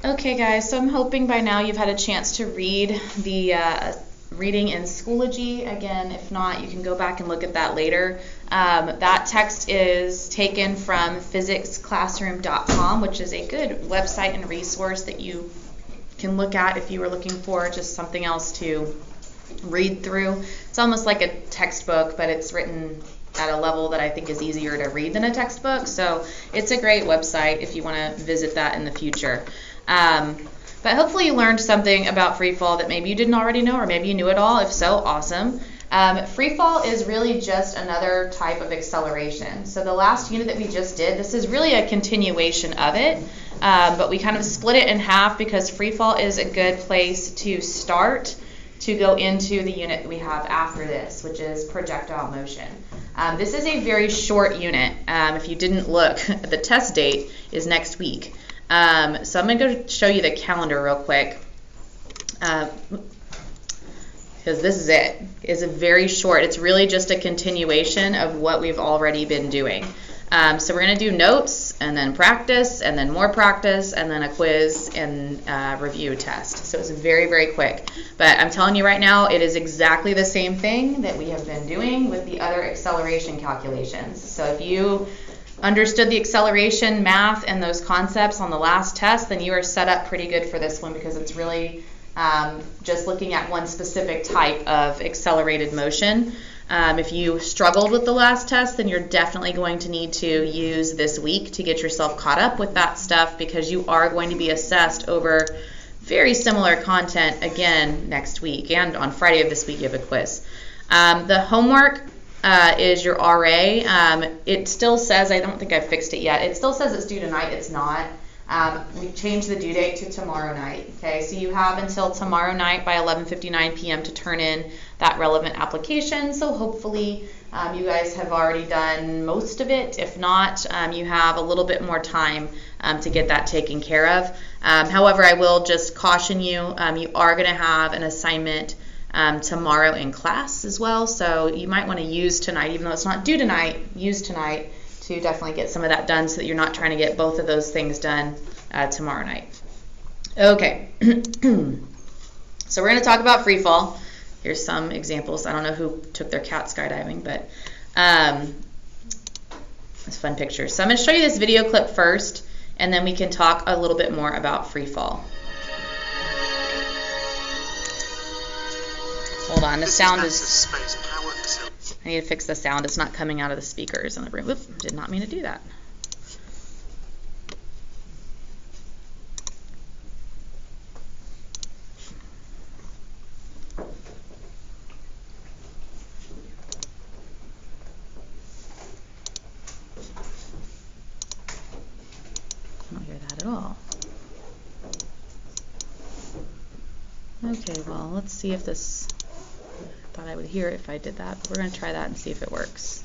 Okay, guys, so I'm hoping by now you've had a chance to read the reading in Schoology. Again, if not, you can go back and look at that later. That text is taken from physicsclassroom.com, which is a good website and resource that you can look at if you were looking for just something else to read through. It's almost like a textbook, but it's written at a level that I think is easier to read than a textbook. So it's a great website if you want to visit that in the future. But hopefully you learned something about free fall that maybe you didn't already know, or maybe you knew it all. If so, awesome. Free fall is really just another type of acceleration. So the last unit that we just did, this is really a continuation of it, but we kind of split it in half because free fall is a good place to start to go into the unit that we have after this, which is projectile motion. This is a very short unit. If you didn't look, the test date is next week. So I'm going to go show you the calendar real quick, because this is it. It's a very short. It's really just a continuation of what we've already been doing. So we're going to do notes, and then practice, and then more practice, and then a quiz and review test. So it's very, very quick. But I'm telling you right now, it is exactly the same thing that we have been doing with the other acceleration calculations. So if you understood the acceleration math and those concepts on the last test, then you are set up pretty good for this one, because it's really just looking at one specific type of accelerated motion. If you struggled with the last test, then you're definitely going to need to use this week to get yourself caught up with that stuff, because you are going to be assessed over very similar content again next week, and on Friday of this week you have a quiz. The homework is your RA. It still says, I don't think I fixed it yet, it still says it's due tonight. It's not. We changed the due date to tomorrow night. Okay, so you have until tomorrow night by 11:59 p.m. to turn in that relevant application. So hopefully you guys have already done most of it. If not, you have a little bit more time to get that taken care of. However, I will just caution you, you are going to have an assignment tomorrow in class as well. So you might want to use tonight, even though it's not due tonight, use tonight to definitely get some of that done, so that you're not trying to get both of those things done tomorrow night. Okay, so we're going to talk about free fall. Here's some examples. I don't know who took their cat skydiving, but it's fun pictures. So I'm going to show you this video clip first, and then we can talk a little bit more about free fall. Hold on, the sound is... I need to fix the sound. It's not coming out of the speakers in the room. Oops, did not mean to do that. I don't hear that at all. Okay, well, let's see if this... I thought I would hear it if I did that, but we're going to try that and see if it works.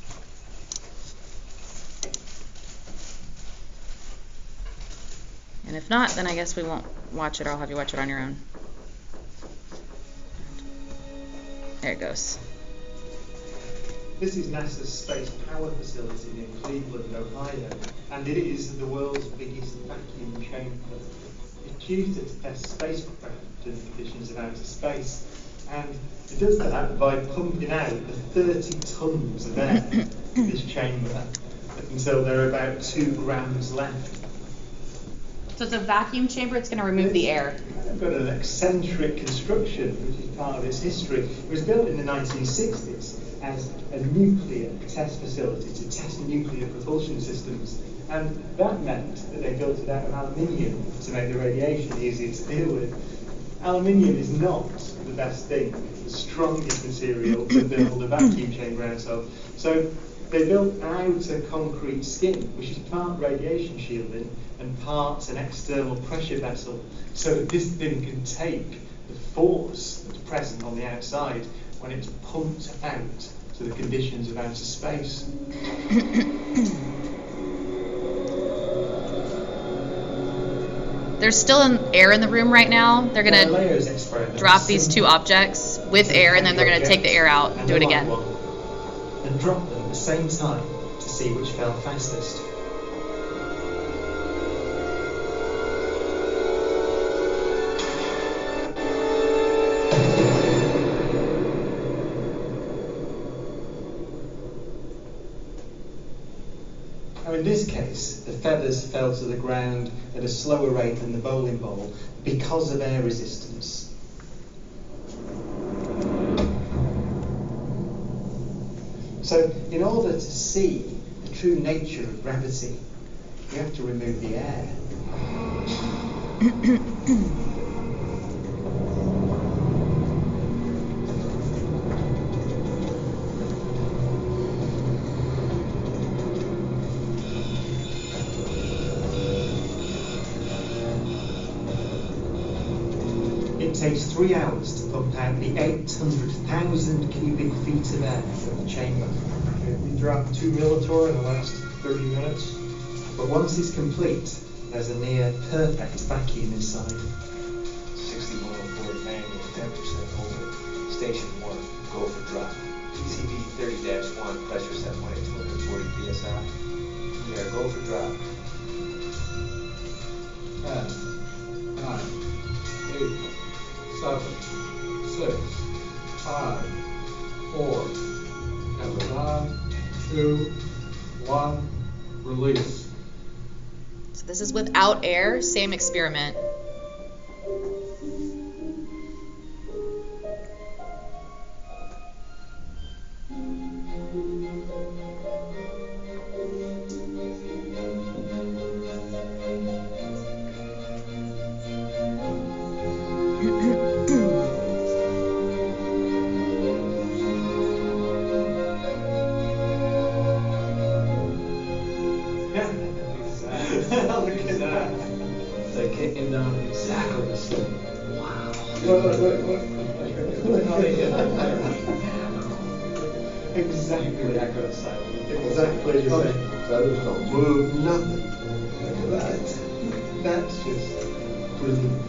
And if not, then I guess we won't watch it, or I'll have you watch it on your own. There it goes. This is NASA's Space Power Facility in Cleveland, Ohio, and it is the world's biggest vacuum chamber. It's used to test spacecraft in conditions of outer space, and it does that by pumping out the 30 tons of air in this chamber until there are about 2 grams left. So it's a vacuum chamber. It's going to remove the air. It's got an eccentric construction, which is part of its history. It was built in the 1960s as a nuclear test facility to test nuclear propulsion systems. And that meant that they built it out of aluminium to make the radiation easier to deal with. Aluminium is not the best thing, the strongest material to build a vacuum chamber out of. So they built out a concrete skin, which is part radiation shielding and part an external pressure vessel, so that this thing can take the force that's present on the outside when it's pumped out to the conditions of outer space. There's still air in the room right now. They're going to drop these 2 objects with air, and then they're going to take the air out and do it again. And drop them at the same time to see which fell fastest. this, the feathers fell to the ground at a slower rate than the bowling ball because of air resistance. So in order to see the true nature of gravity, you have to remove the air. It takes 3 hours to pump out the 800,000 cubic feet of air from the chamber. We dropped 2 millitorr in the last 30 minutes. But once it's complete, there's a near perfect vacuum inside. 60 millivolts manual, 10% open. Station 1, go for drop. PCB 30-1, pressure set point at 240 psi. We are go for drop. 10, 9, 8, 7, 6, 5, 4, count it on, 2, 1, release. So this is without air, same experiment. Look at that. It's like kicking down exactly the same. Wow. Look how they did that. Exactly. Echo the silence. Exactly the same. Feathers don't move, nothing. Look at that. That's just brilliant.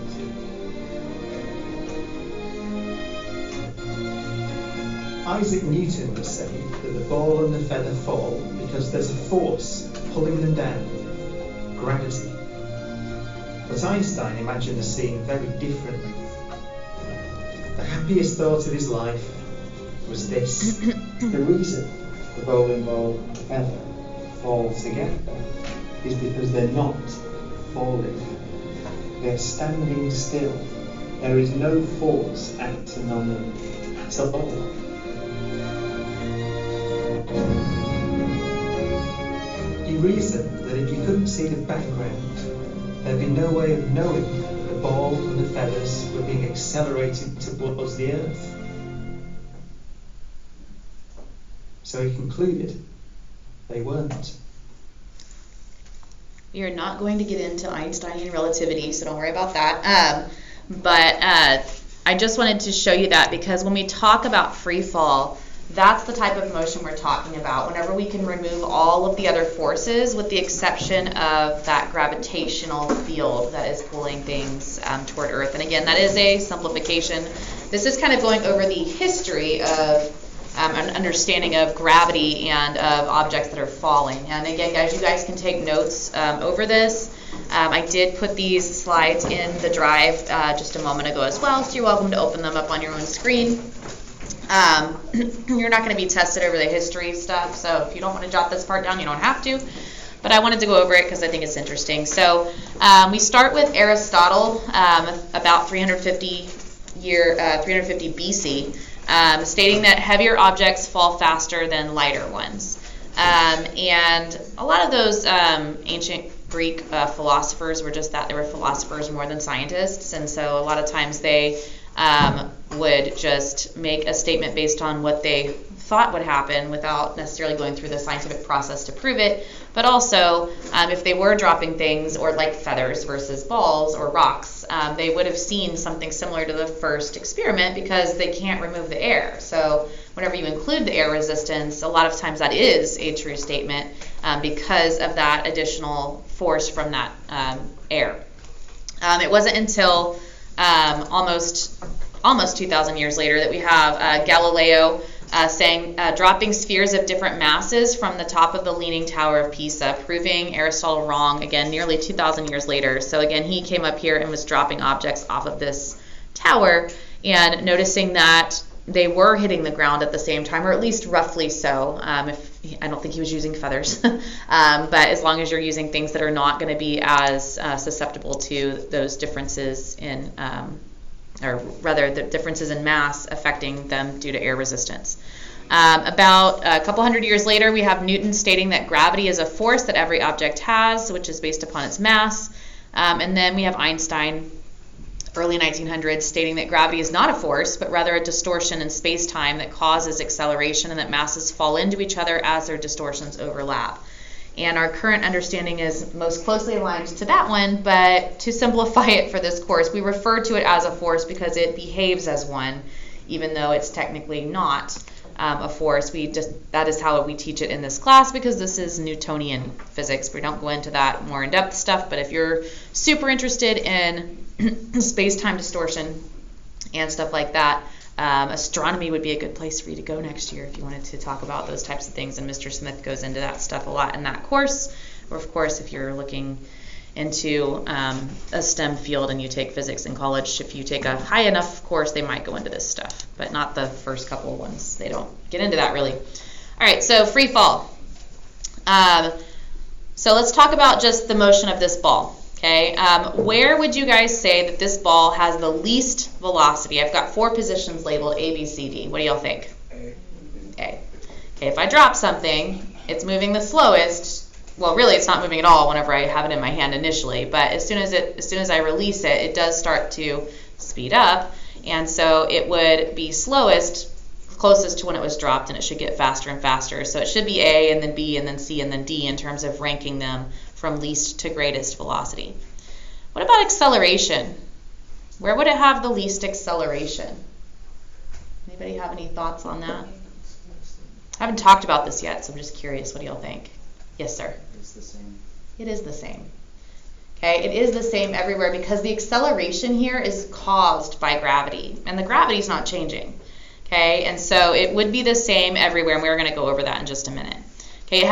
Isaac Newton was saying that the ball and the feather fall because there's a force pulling them down, gravity. But Einstein imagined the scene very differently. The happiest thought of his life was this. The reason the bowling ball and the feather fall together is because they're not falling. They're standing still. There is no force acting on them at all. He reasoned that if you couldn't see the background, there'd be no way of knowing that the ball and the feathers were being accelerated towards the earth. So he concluded they weren't. We are not going to get into Einsteinian relativity, so don't worry about that. But I just wanted to show you that because when we talk about free fall, that's the type of motion we're talking about. Whenever we can remove all of the other forces with the exception of that gravitational field that is pulling things toward Earth. And again, that is a simplification. This is kind of going over the history of an understanding of gravity and of objects that are falling. And again, guys, you guys can take notes over this. I did put these slides in the drive just a moment ago as well, so you're welcome to open them up on your own screen. You're not going to be tested over the history stuff, so if you don't want to jot this part down, you don't have to. But I wanted to go over it because I think it's interesting. So we start with Aristotle, about 350 BC. Stating that heavier objects fall faster than lighter ones. And a lot of those ancient Greek philosophers were just that. They were philosophers more than scientists. And so a lot of times they would just make a statement based on what they thought would happen without necessarily going through the scientific process to prove it. But also, if they were dropping things, or like feathers versus balls or rocks, they would have seen something similar to the first experiment because they can't remove the air. So whenever you include the air resistance, a lot of times that is a true statement because of that additional force from that air. It wasn't until almost 2,000 years later that we have Galileo saying dropping spheres of different masses from the top of the Leaning Tower of Pisa, proving Aristotle wrong, again, nearly 2,000 years later. So again, he came up here and was dropping objects off of this tower and noticing that they were hitting the ground at the same time, or at least roughly so. If I don't think he was using feathers, but as long as you're using things that are not going to be as susceptible to those differences in, or rather the differences in mass affecting them due to air resistance. About a couple hundred years later, we have Newton stating that gravity is a force that every object has, which is based upon its mass. And then we have Einstein, early 1900s, stating that gravity is not a force, but rather a distortion in space-time that causes acceleration and that masses fall into each other as their distortions overlap. And our current understanding is most closely aligned to that one, but to simplify it for this course, we refer to it as a force because it behaves as one, even though it's technically not a force. That is how we teach it in this class because this is Newtonian physics. We don't go into that more in-depth stuff, but if you're super interested in space-time distortion and stuff like that, astronomy would be a good place for you to go next year if you wanted to talk about those types of things, and Mr. Smith goes into that stuff a lot in that course. Or of course, if you're looking into a STEM field and you take physics in college, if you take a high enough course, they might go into this stuff, but not the first couple of ones. They don't get into that really. All right, so free fall. So let's talk about just the motion of this ball. Okay, where would you guys say that this ball has the least velocity? I've got 4 positions labeled A, B, C, D. What do y'all think? A. Okay, if I drop something, it's moving the slowest. Well, really, it's not moving at all whenever I have it in my hand initially. But as soon as I release it, it does start to speed up, and so it would be slowest, closest to when it was dropped, and it should get faster and faster. So it should be A, and then B, and then C, and then D in terms of ranking them from least to greatest velocity. What about acceleration? Where would it have the least acceleration? Anybody have any thoughts on that? I haven't talked about this yet, so I'm just curious. What do y'all think? Yes, sir? It's the same. It is the same. Okay, it is the same everywhere because the acceleration here is caused by gravity, and the gravity is not changing. Okay, and so it would be the same everywhere, and we're going to go over that in just a minute. Okay,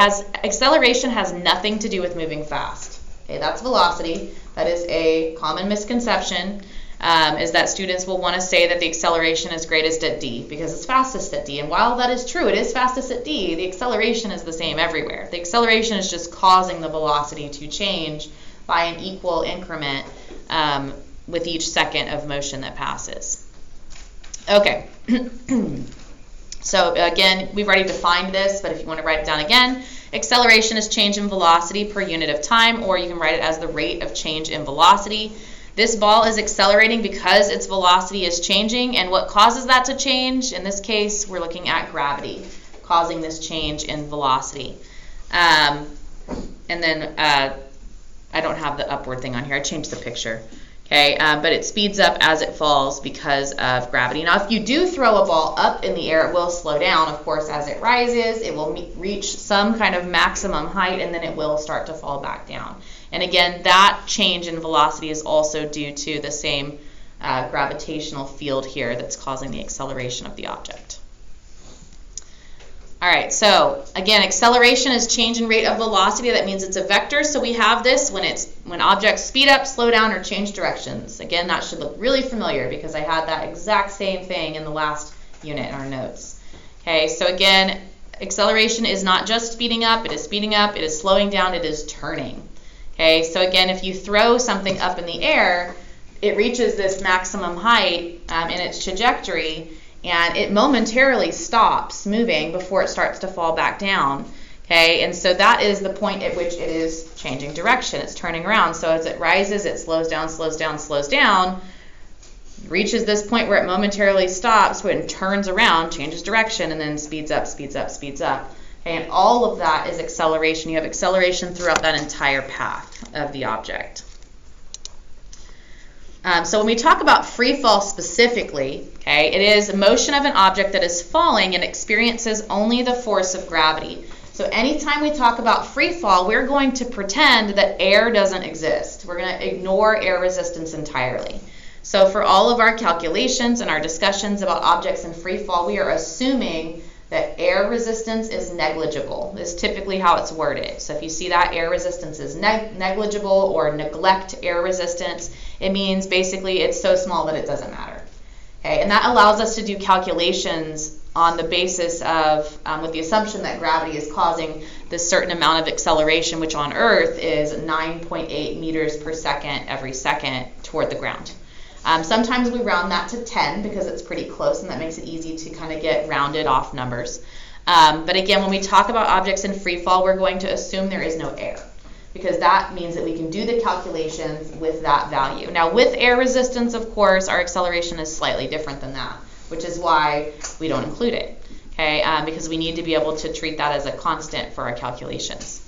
acceleration has nothing to do with moving fast. Okay, that's velocity. That is a common misconception, is that students will want to say that the acceleration is greatest at D because it's fastest at D. And while that is true, it is fastest at D, the acceleration is the same everywhere. The acceleration is just causing the velocity to change by an equal increment with each second of motion that passes. Okay. So again, we've already defined this, but if you want to write it down again, acceleration is change in velocity per unit of time, or you can write it as the rate of change in velocity. This ball is accelerating because its velocity is changing, and what causes that to change? In this case, we're looking at gravity causing this change in velocity. And then I don't have the upward thing on here. I changed the picture. Okay, but it speeds up as it falls because of gravity. Now, if you do throw a ball up in the air, it will slow down. Of course, as it rises, it will reach some kind of maximum height, and then it will start to fall back down. And again, that change in velocity is also due to the same gravitational field here that's causing the acceleration of the object. All right, so again, acceleration is change in rate of velocity. That means it's a vector. So we have this when objects speed up, slow down, or change directions. Again, that should look really familiar because I had that exact same thing in the last unit in our notes. Okay, so again, acceleration is not just speeding up, it is slowing down, it is turning. Okay, so again, if you throw something up in the air, it reaches this maximum height in its trajectory, and it momentarily stops moving before it starts to fall back down. Okay, and so that is the point at which it is changing direction. It's turning around. So as it rises, it slows down, reaches this point where it momentarily stops, when it turns around, changes direction, and then speeds up. Okay, and all of that is acceleration. You have acceleration throughout that entire path of the object. So when we talk about free fall specifically, okay, it is a motion of an object that is falling and experiences only the force of gravity. So anytime we talk about free fall, we're going to pretend that air doesn't exist. We're going to ignore air resistance entirely. So for all of our calculations and our discussions about objects in free fall, we are assuming that air resistance is negligible. This is typically how it's worded. So if you see that air resistance is negligible or neglect air resistance, it means basically it's so small that it doesn't matter. Okay, and that allows us to do calculations on the basis of, with the assumption that gravity is causing this certain amount of acceleration, which on Earth is 9.8 meters per second every second toward the ground. Sometimes we round that to 10 because it's pretty close, and that makes it easy to kind of get rounded off numbers. But again, when we talk about objects in free fall, we're going to assume there is no air, because that means that we can do the calculations with that value. Now, with air resistance, of course, our acceleration is slightly different than that, which is why we don't include it, okay? Because we need to be able to treat that as a constant for our calculations.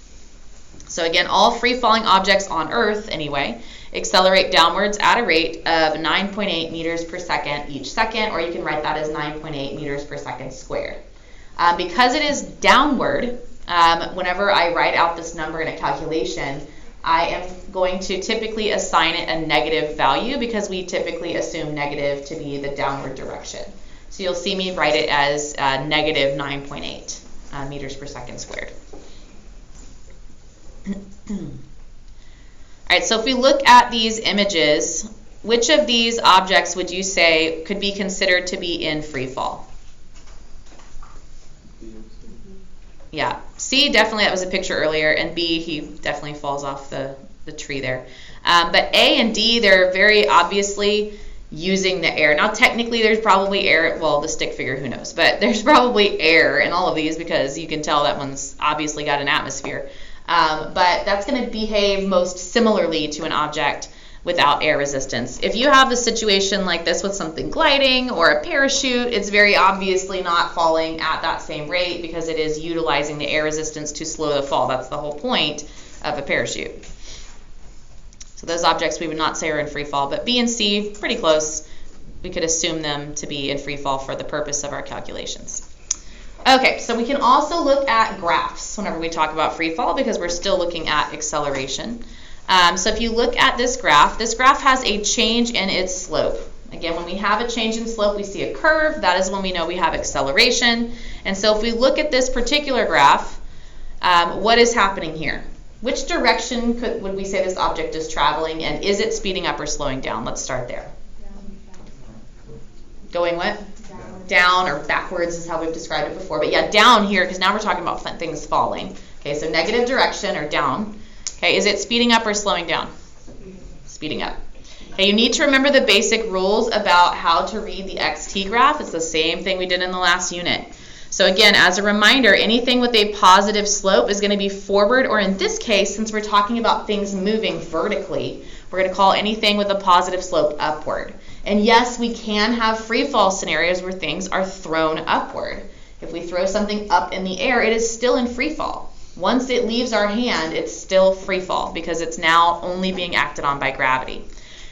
So again, all free-falling objects on Earth, anyway, accelerate downwards at a rate of 9.8 meters per second each second, or you can write that as 9.8 meters per second squared. Because it is downward, whenever I write out this number in a calculation, I am going to typically assign it a negative value because we typically assume negative to be the downward direction. So you'll see me write it as negative 9.8 meters per second squared. All right, so if we look at these images, which of these objects would you say could be considered to be in free fall? Yeah, C, definitely, that was a picture earlier, and B, he definitely falls off the tree there. But A and D, they're very obviously using the air. Now, technically, there's probably air, well, the stick figure, who knows, but there's probably air in all of these because you can tell that one's obviously got an atmosphere. But that's going to behave most similarly to an object without air resistance. If you have a situation like this with something gliding or a parachute, it's very obviously not falling at that same rate because it is utilizing the air resistance to slow the fall. That's the whole point of a parachute. So those objects we would not say are in free fall, but B and C, pretty close. We could assume them to be in free fall for the purpose of our calculations. Okay, so we can also look at graphs whenever we talk about free fall because we're still looking at acceleration. So if you look at this graph has a change in its slope. Again, when we have a change in slope, we see a curve. That is when we know we have acceleration. And so if we look at this particular graph, what is happening here? Which direction would we say this object is traveling, and is it speeding up or slowing down? Let's start there. Going what? Down or backwards is how we've described it before. But yeah, down here, because now we're talking about things falling. Okay, so negative direction or down. Okay, is it speeding up or slowing down? Speeding up. Okay, you need to remember the basic rules about how to read the XT graph. It's the same thing we did in the last unit. So again, as a reminder, anything with a positive slope is going to be forward, or in this case, since we're talking about things moving vertically, we're going to call anything with a positive slope upward. And yes, we can have free fall scenarios where things are thrown upward. If we throw something up in the air, it is still in free fall. Once it leaves our hand, it's still free fall because it's now only being acted on by gravity.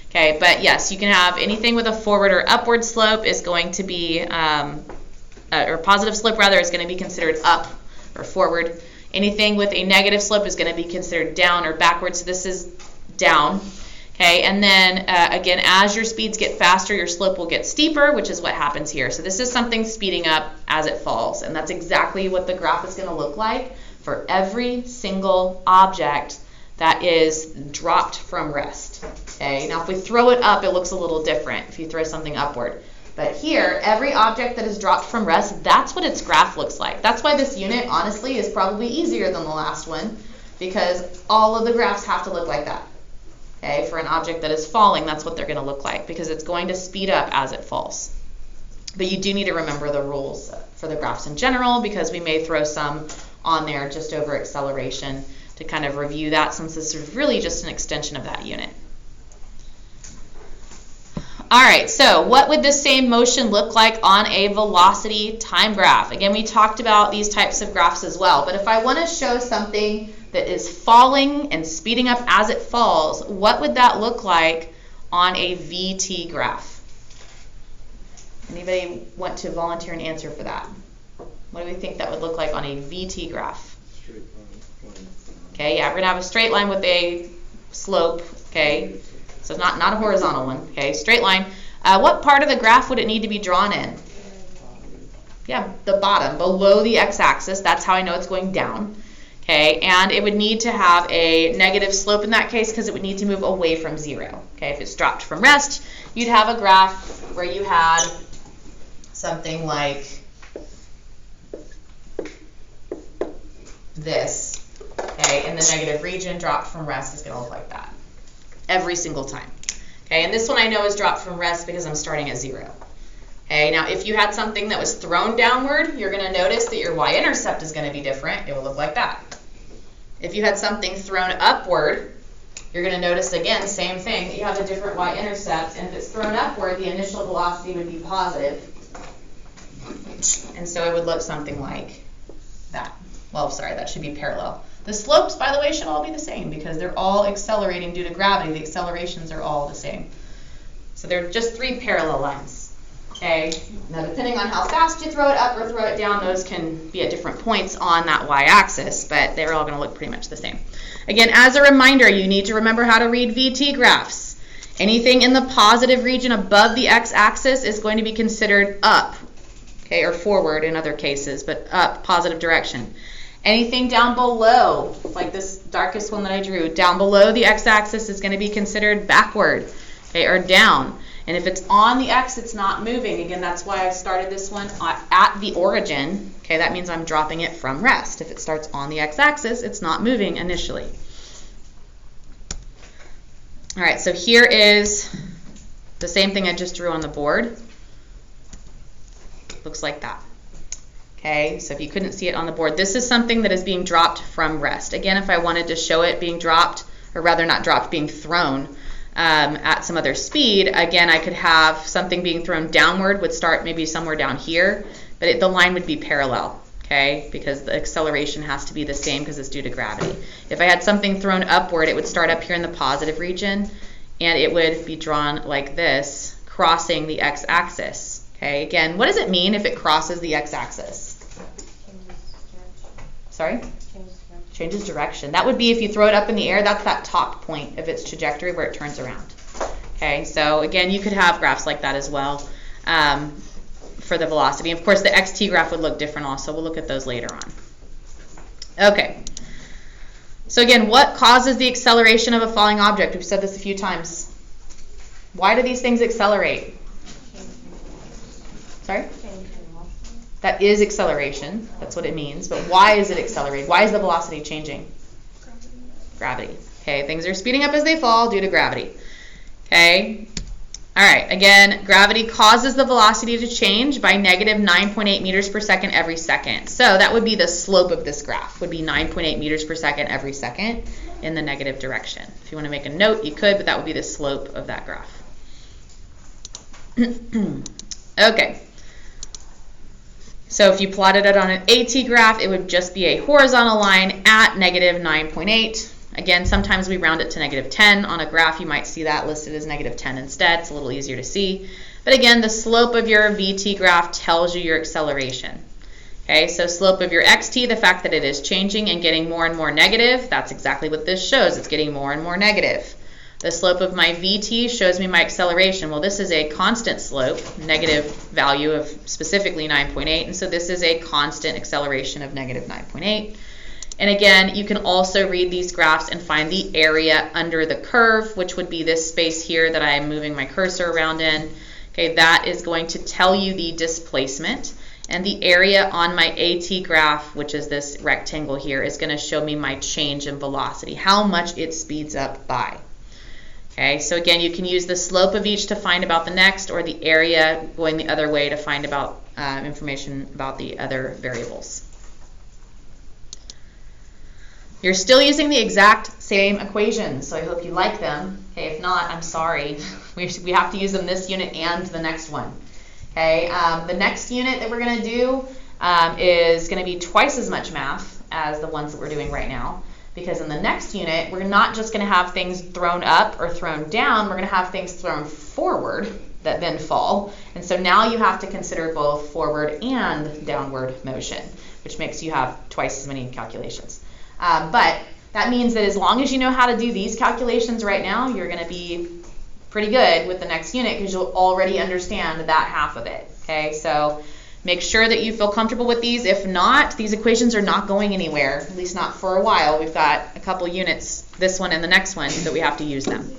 Okay, but yes, you can have anything with a forward or upward slope is going to be, or positive slope rather, is going to be considered up or forward. Anything with a negative slope is going to be considered down or backwards. So this is down. Okay, and then again, as your speeds get faster, your slope will get steeper, which is what happens here. So this is something speeding up as it falls, and that's exactly what the graph is going to look like for every single object that is dropped from rest. Okay, now if we throw it up, it looks a little different if you throw something upward. But here, every object that is dropped from rest, that's what its graph looks like. That's why this unit, honestly, is probably easier than the last one, because all of the graphs have to look like that. Okay, for an object that is falling, that's what they're going to look like, because it's going to speed up as it falls. But you do need to remember the rules for the graphs in general, because we may throw some on there just over acceleration to kind of review that, since this is really just an extension of that unit. All right, so what would the same motion look like on a velocity time graph? Again, we talked about these types of graphs as well, but if I want to show something that is falling and speeding up as it falls, what would that look like on a VT graph? Anybody want to volunteer an answer for that? What do we think that would look like on a VT graph? Straight line. Okay, yeah, we're going to have a straight line with a slope, okay? So not a horizontal one, okay? Straight line. What part of the graph would it need to be drawn in? Yeah, the bottom, below the x-axis. That's how I know it's going down. Okay, and it would need to have a negative slope in that case because it would need to move away from zero. Okay, if it's dropped from rest, you'd have a graph where you had something like this, okay, in the negative region, dropped from rest is going to look like that every single time. Okay, and this one I know is dropped from rest because I'm starting at 0. Okay, now if you had something that was thrown downward, you're going to notice that your y-intercept is going to be different. It will look like that. If you had something thrown upward, you're going to notice again, same thing, that you have a different y-intercept, and if it's thrown upward, the initial velocity would be positive, and so it would look something like that. Well, sorry, that should be parallel. The slopes, by the way, should all be the same because they're all accelerating due to gravity. The accelerations are all the same. So they're just 3 parallel lines. Okay. Now, depending on how fast you throw it up or throw it down, those can be at different points on that y-axis, but they're all going to look pretty much the same. Again, as a reminder, you need to remember how to read VT graphs. Anything in the positive region above the x-axis is going to be considered up, okay, or forward in other cases, but up, positive direction. Anything down below, like this darkest one that I drew, down below the x-axis is going to be considered backward, okay, or down. And if it's on the x, it's not moving. Again, that's why I started this one at the origin. Okay, that means I'm dropping it from rest. If it starts on the x-axis, it's not moving initially. All right, so here is the same thing I just drew on the board. Looks like that. Okay, so if you couldn't see it on the board, this is something that is being dropped from rest. Again, if I wanted to show it being dropped, or rather not dropped, being thrown at some other speed, again, I could have something being thrown downward, would start maybe somewhere down here, but the line would be parallel, okay, because the acceleration has to be the same because it's due to gravity. If I had something thrown upward, it would start up here in the positive region, and it would be drawn like this, crossing the x-axis. Okay, again, what does it mean if it crosses the x-axis? Sorry? Changes direction. That would be if you throw it up in the air, that's that top point of its trajectory where it turns around. Okay, so again, you could have graphs like that as well for the velocity. Of course, the xt graph would look different also. We'll look at those later on. Okay. So again, what causes the acceleration of a falling object? We've said this a few times. Why do these things accelerate? Sorry? That is acceleration. That's what it means. But why is it accelerating? Why is the velocity changing? Gravity. Okay, things are speeding up as they fall due to gravity. Okay. All right, again, gravity causes the velocity to change by negative 9.8 meters per second every second. So that would be the slope of this graph, would be 9.8 meters per second every second in the negative direction. If you want to make a note, you could, but that would be the slope of that graph. Okay. So if you plotted it on an AT graph, it would just be a horizontal line at negative 9.8. Again, sometimes we round it to negative 10. On a graph, you might see that listed as negative 10 instead. It's a little easier to see. But again, the slope of your VT graph tells you your acceleration. Okay, so slope of your XT, the fact that it is changing and getting more and more negative, that's exactly what this shows. It's getting more and more negative. The slope of my VT shows me my acceleration. Well, this is a constant slope, negative value of specifically 9.8, and so this is a constant acceleration of negative 9.8. And again, you can also read these graphs and find the area under the curve, which would be this space here that I am moving my cursor around in. Okay, that is going to tell you the displacement. And the area on my AT graph, which is this rectangle here, is going to show me my change in velocity, how much it speeds up by. Okay, so again, you can use the slope of each to find about the next, or the area going the other way to find about information about the other variables. You're still using the exact same equations, so I hope you like them. Okay, if not, I'm sorry. We have to use them this unit and the next one. Okay, the next unit that we're going to do is going to be twice as much math as the ones that we're doing right now. Because in the next unit, we're not just going to have things thrown up or thrown down, we're going to have things thrown forward that then fall. And so now you have to consider both forward and downward motion, which makes you have twice as many calculations. But that means that as long as you know how to do these calculations right now, you're going to be pretty good with the next unit because you'll already understand that half of it. Okay, so make sure that you feel comfortable with these. If not, these equations are not going anywhere, at least not for a while. We've got a couple units, this one and the next one, that we have to use them.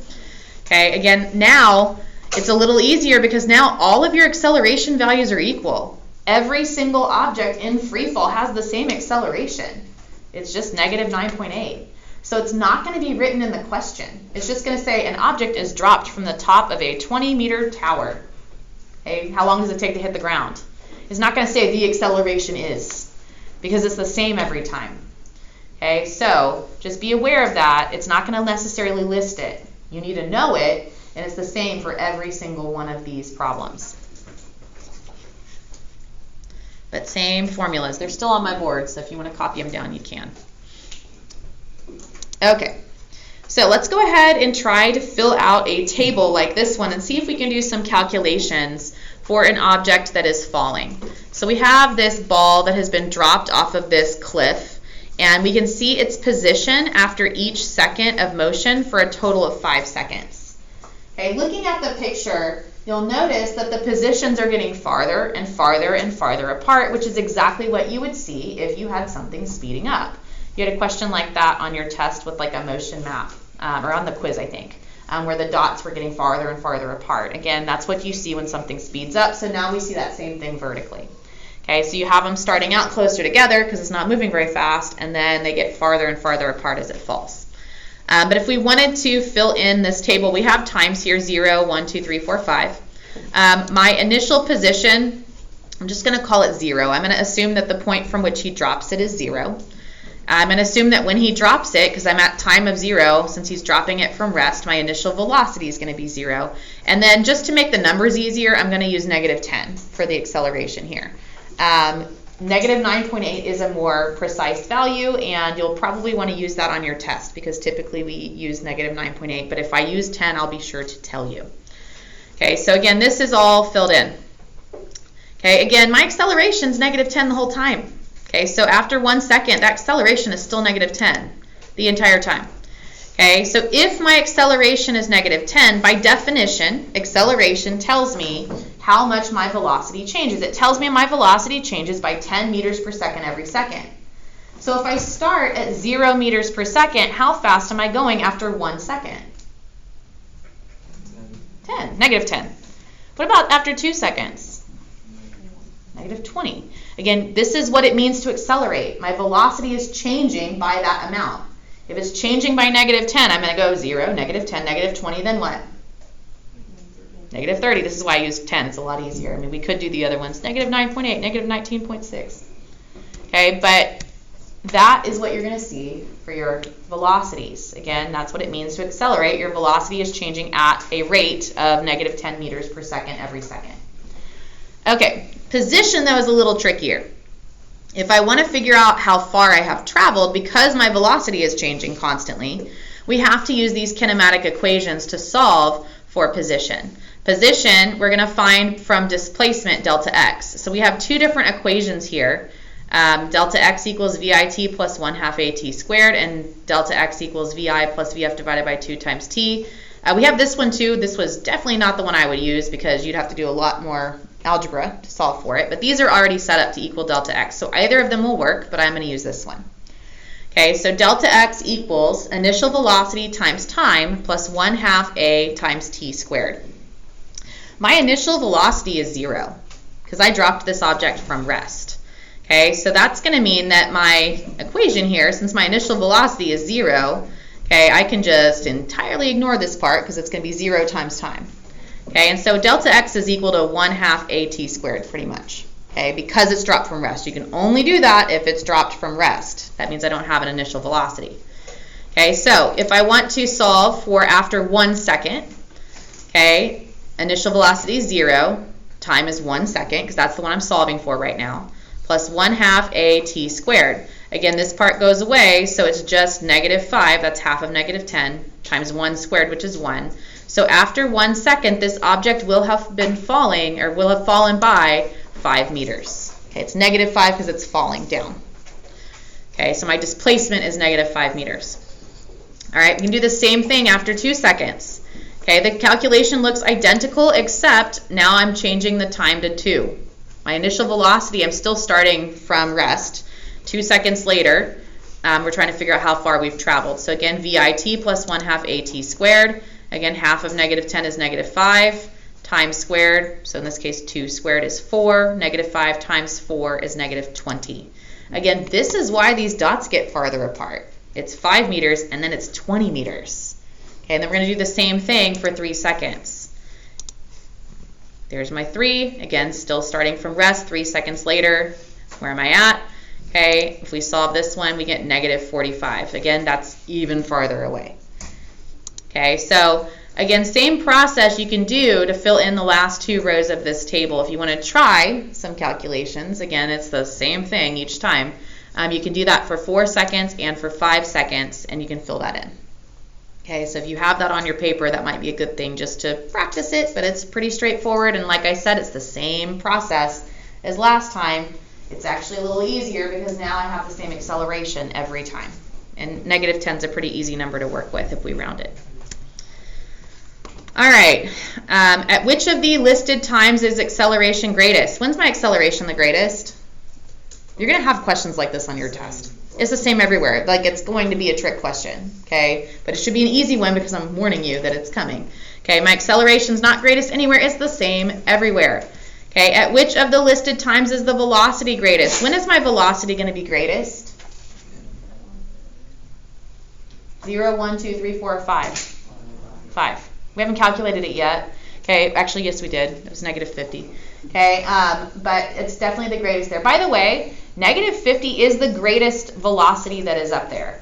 Okay, again, now it's a little easier because now all of your acceleration values are equal. Every single object in free fall has the same acceleration. It's just negative 9.8. So it's not going to be written in the question. It's just going to say an object is dropped from the top of a 20-meter tower. Okay, how long does it take to hit the ground? It's not going to say the acceleration is, because it's the same every time. Okay, so just be aware of that. It's not going to necessarily list it. You need to know it, and it's the same for every single one of these problems. But same formulas. They're still on my board, so if you want to copy them down, you can. Okay, so let's go ahead and try to fill out a table like this one and see if we can do some calculations for an object that is falling. So we have this ball that has been dropped off of this cliff, and we can see its position after each second of motion for a total of 5 seconds. Okay, looking at the picture, you'll notice that the positions are getting farther and farther and farther apart, which is exactly what you would see if you had something speeding up. You had a question like that on your test with like a motion map, or on the quiz, I think, where the dots were getting farther and farther apart. Again, that's what you see when something speeds up, so now we see that same thing vertically. Okay, so you have them starting out closer together because it's not moving very fast, and then they get farther and farther apart as it falls. But if we wanted to fill in this table, we have times here, 0, 1, 2, 3, 4, 5. My initial position, I'm just going to call it 0. I'm going to assume that the point from which he drops it is 0. I'm going to assume that when he drops it, because I'm at time of 0, since he's dropping it from rest, my initial velocity is going to be 0. And then just to make the numbers easier, I'm going to use negative 10 for the acceleration here. Negative 9.8 is a more precise value, and you'll probably want to use that on your test because typically we use negative 9.8, but if I use 10, I'll be sure to tell you. Okay, so again, this is all filled in. Okay, again, my acceleration is negative 10 the whole time. Okay, so after 1 second, that acceleration is still negative 10 the entire time. Okay, so if my acceleration is negative 10, by definition, acceleration tells me how much my velocity changes. It tells me my velocity changes by 10 meters per second every second. So if I start at 0 meters per second, how fast am I going after 1 second? 10, negative 10. What about after 2 seconds? Negative 20. Again, this is what it means to accelerate. My velocity is changing by that amount. If it's changing by negative 10, I'm going to go 0, negative 10, negative 20, then what? Negative 30. This is why I use 10. It's a lot easier. I mean, we could do the other ones. Negative 9.8, negative 19.6. Okay, but that is what you're going to see for your velocities. Again, that's what it means to accelerate. Your velocity is changing at a rate of negative 10 meters per second every second. Okay, position, though, is a little trickier. If I want to figure out how far I have traveled, because my velocity is changing constantly, we have to use these kinematic equations to solve for position. Position, we're going to find from displacement, delta x. So we have two different equations here. Delta x equals VIT plus 1/2 AT squared, and delta x equals VI plus VF divided by 2 times T. We have this one too. This was definitely not the one I would use because you'd have to do a lot more algebra to solve for it, but these are already set up to equal delta x, so either of them will work, but I'm going to use this one. Okay, so delta x equals initial velocity times time plus 1/2 a times t squared. My initial velocity is 0 because I dropped this object from rest. Okay, so that's going to mean that my equation here, since my initial velocity is 0, okay, I can just entirely ignore this part because it's going to be 0 times time. Okay, and so delta x is equal to 1/2 AT squared pretty much, okay, because it's dropped from rest. You can only do that if it's dropped from rest. That means I don't have an initial velocity. Okay, so if I want to solve for after 1 second, okay, initial velocity is 0, time is 1 second, because that's the one I'm solving for right now, plus 1/2 AT squared. Again, this part goes away, so it's just negative 5, that's half of negative 10, times 1 squared, which is 1. So after 1 second, this object will have been falling, or will have fallen by 5 meters. Okay, it's negative 5 because it's falling down. Okay, so my displacement is negative 5 meters. All right, we can do the same thing after 2 seconds. Okay, the calculation looks identical, except now I'm changing the time to 2. My initial velocity, I'm still starting from rest. 2 seconds later, we're trying to figure out how far we've traveled. So again, VIT plus 1/2 AT squared. Again, half of negative 10 is negative 5, time squared, so in this case 2 squared is 4, negative 5 times 4 is negative 20. Again, this is why these dots get farther apart. It's 5 meters and then it's 20 meters. Okay, and then we're going to do the same thing for 3 seconds. There's my 3. Again, still starting from rest. 3 seconds later, where am I at? Okay, if we solve this one, we get negative 45. Again, that's even farther away. Okay, so again, same process you can do to fill in the last 2 rows of this table. If you want to try some calculations, again, it's the same thing each time. You can do that for 4 seconds and for 5 seconds, and you can fill that in. Okay, so if you have that on your paper, that might be a good thing just to practice it, but it's pretty straightforward, and like I said, it's the same process as last time. It's actually a little easier because now I have the same acceleration every time. And negative 10 is a pretty easy number to work with if we round it. All right, at which of the listed times is acceleration greatest? When's my acceleration the greatest? You're going to have questions like this on your test. It's the same everywhere. Like, it's going to be a trick question, okay? But it should be an easy one because I'm warning you that it's coming. Okay, my acceleration's not greatest anywhere. It's the same everywhere. Okay, at which of the listed times is the velocity greatest? When is my velocity going to be greatest? 0, 1, 2, 3, 4, 5. 5. We haven't calculated it yet. Okay, actually, yes, we did. It was negative 50. Okay, but it's definitely the greatest there. By the way, negative 50 is the greatest velocity that is up there.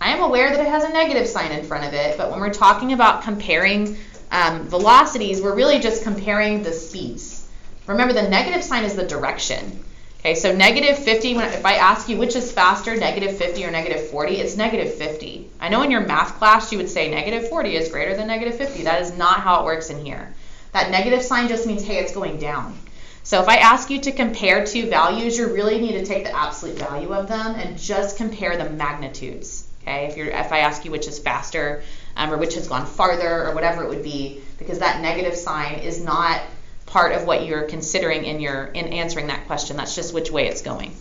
I am aware that it has a negative sign in front of it, but when we're talking about comparing velocities, we're really just comparing the speeds. Remember, the negative sign is the direction. Okay, so negative 50, if I ask you which is faster, negative 50 or negative 40, it's negative 50. I know in your math class you would say negative 40 is greater than negative 50. That is not how it works in here. That negative sign just means, hey, it's going down. So if I ask you to compare 2 values, you really need to take the absolute value of them and just compare the magnitudes. Okay, if I ask you which is faster or which has gone farther or whatever it would be, because that negative sign is not part of what you're considering in answering that question. That's just which way it's going.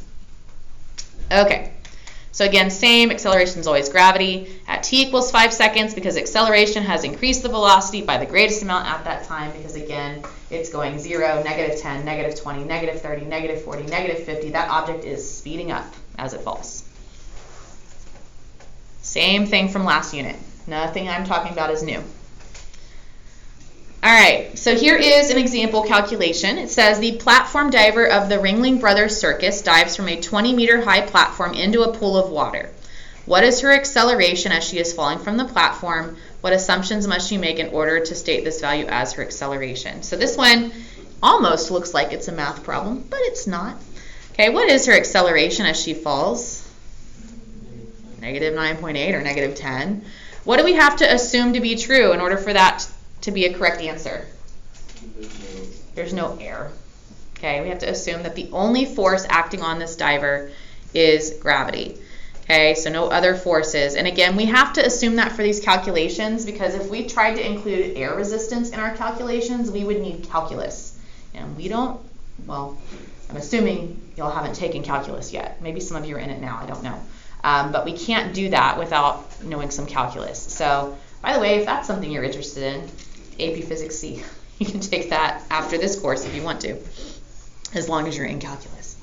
Okay, so again, same, acceleration is always gravity at t equals 5 seconds because acceleration has increased the velocity by the greatest amount at that time because, again, it's going 0, negative 10, negative 20, negative 30, negative 40, negative 50. That object is speeding up as it falls. Same thing from last unit. Nothing I'm talking about is new. All right, so here is an example calculation. It says the platform diver of the Ringling Brothers Circus dives from a 20-meter high platform into a pool of water. What is her acceleration as she is falling from the platform? What assumptions must she make in order to state this value as her acceleration? So this one almost looks like it's a math problem, but it's not. Okay, what is her acceleration as she falls? Negative 9.8 or negative 10. What do we have to assume to be true in order for that to be a correct answer? There's no air. Okay, we have to assume that the only force acting on this diver is gravity. Okay, so no other forces. And again, we have to assume that for these calculations because if we tried to include air resistance in our calculations, we would need calculus. And we don't, well, I'm assuming y'all haven't taken calculus yet. Maybe some of you are in it now, I don't know. But we can't do that without knowing some calculus. So, by the way, if that's something you're interested in, AP Physics C, you can take that after this course if you want to, as long as you're in calculus.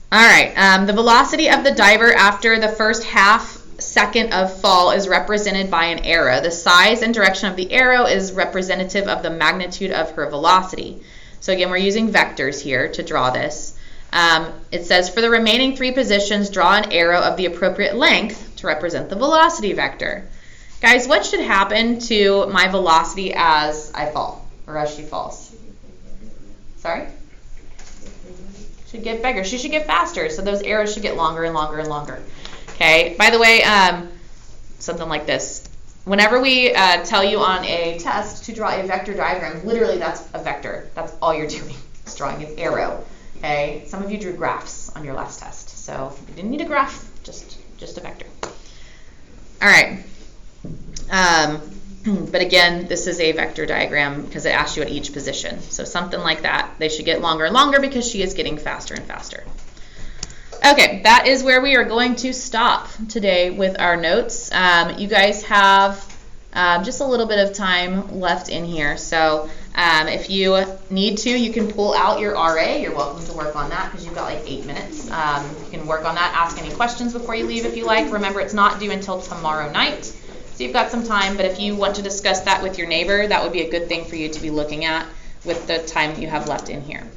All right, the velocity of the diver after the first half second of fall is represented by an arrow. The size and direction of the arrow is representative of the magnitude of her velocity. So again, we're using vectors here to draw this. It says for the remaining 3 positions, draw an arrow of the appropriate length to represent the velocity vector. Guys, what should happen to my velocity as I fall, or as she falls? Sorry? Should get bigger. She should get faster, so those arrows should get longer and longer and longer. Okay, by the way, something like this. Whenever we tell you on a test to draw a vector diagram, literally that's a vector. That's all you're doing. It's drawing an arrow. Okay, some of you drew graphs on your last test, so you didn't need a graph, just a vector. All right. But again, this is a vector diagram because it asks you at each position. So something like that. They should get longer and longer because she is getting faster and faster. Okay, that is where we are going to stop today with our notes. You guys have Just a little bit of time left in here. So if you need to, you can pull out your RA. You're welcome to work on that because you've got like 8 minutes. You can work on that, ask any questions before you leave if you like. Remember, it's not due until tomorrow night. So you've got some time, but if you want to discuss that with your neighbor, that would be a good thing for you to be looking at with the time that you have left in here.